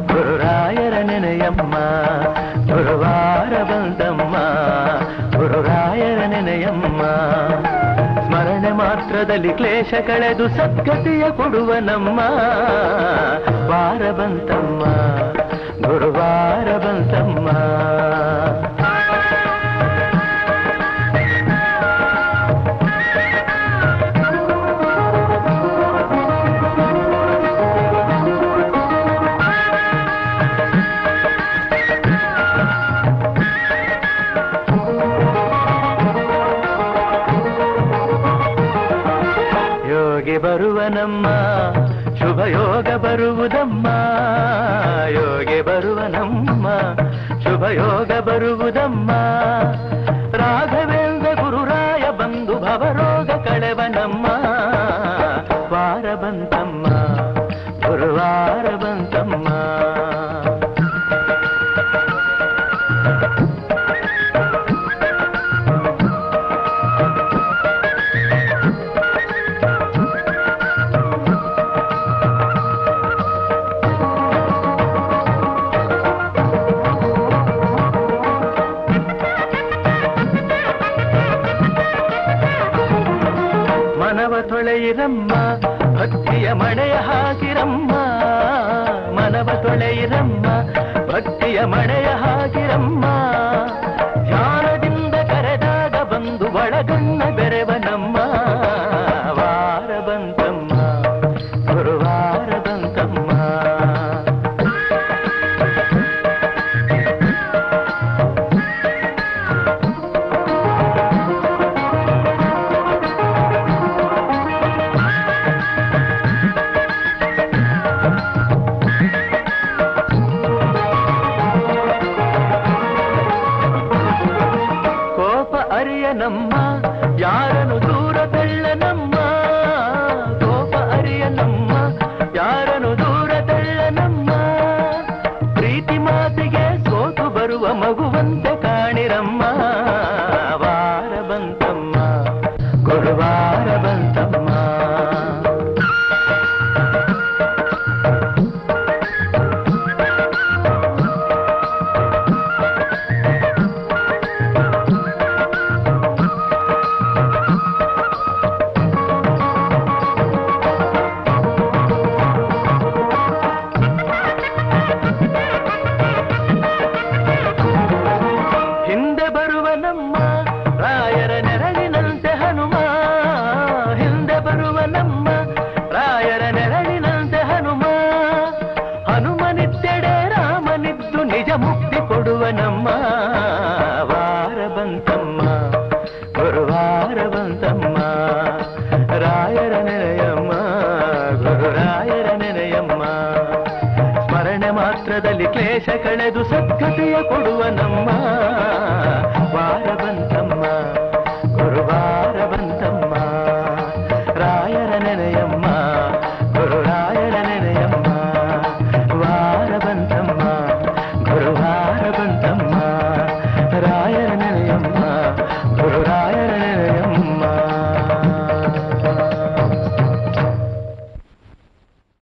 ಗುರುರಾಯರ ನೆನೆಯಮ್ಮ ಗುರುವಾರ ಬಂತಮ್ಮ ಗುರುರಾಯರ ನೆನೆಯಮ್ಮ ಸ್ಮರಣೆ ಮಾತ್ರದಲ್ಲಿ ಕ್ಲೇಶ ಕಳೆದು ಸದ್ಗತಿಯ ಕೊಡುವ ನಮ್ಮ ವಾರ ಬಂತಮ್ಮ ಗುರುವಾರ ಬಂತಮ್ಮ ಬರುವನಮ್ಮ ಶುಭ ಯೋಗ ಬರುವುದಮ್ಮ ಯೋಗಿ ಬರುವನಮ್ಮ ಶುಭ ಯೋಗ ಬರುವುದಮ್ಮ ರಾಘವೇಂದ್ರ ಗುರುರಾಯ ಬಂದು ಭವರೋಗ ಕಳೆವನಮ್ಮ ವಾರ ಬಂತಮ್ಮ ಗುರುವಾರ ಬಂತಮ್ಮ ತೊಳೆಯಿರಮ್ಮ ಭಕ್ತಿಯ ಮಳೆಯ ಹಾಕಿರಮ್ಮ ಮನವ ತೊಳೆಯಿರಮ್ಮ ಭಕ್ತಿಯ ಮಳೆಯ ಹಾಕಿರಮ್ಮ ಧ್ಯಾನದಿಂದ ಕರೆದಾಗ ಬಂದು ಒಳಗಣ್ಣ ಬೆರೆವನಮ್ಮ ವಾರ ಬಂತಮ್ಮ ಗುರುವಾರ ಬಂತಮ್ಮ ನಮ್ಮ ಯಾರನು ದೂರ ತಳ್ಳನಮ್ಮ ಕೋಪ ಅರಿಯನಮ್ಮ ಯಾರನು ದೂರ ತಳ್ಳನಮ್ಮ ಪ್ರೀತಿ ಮಾತಿಗೆ ಸೋತು ಬರುವ ಮಗುವಂತೆ ಕಾಣಿರಮ್ಮ ವಾರ ಬಂತಮ್ಮ ಗುರುವಾರ ಬಂತಮ್ಮ ನಮ್ಮ ವಾರ ಬಂತಮ್ಮ ಗುರುವಾರ ಬಂತಮ್ಮ ರಾಯರ ನೆನೆಯಮ್ಮ ಗುರುರಾಯರ ನೆನೆಯಮ್ಮ ಸ್ಮರಣೆ ಮಾತ್ರದಲ್ಲಿ ಕ್ಲೇಶ ಕಳೆದು ಸದ್ಗತಿಯ ಕೊಡುವ ನಮ್ಮ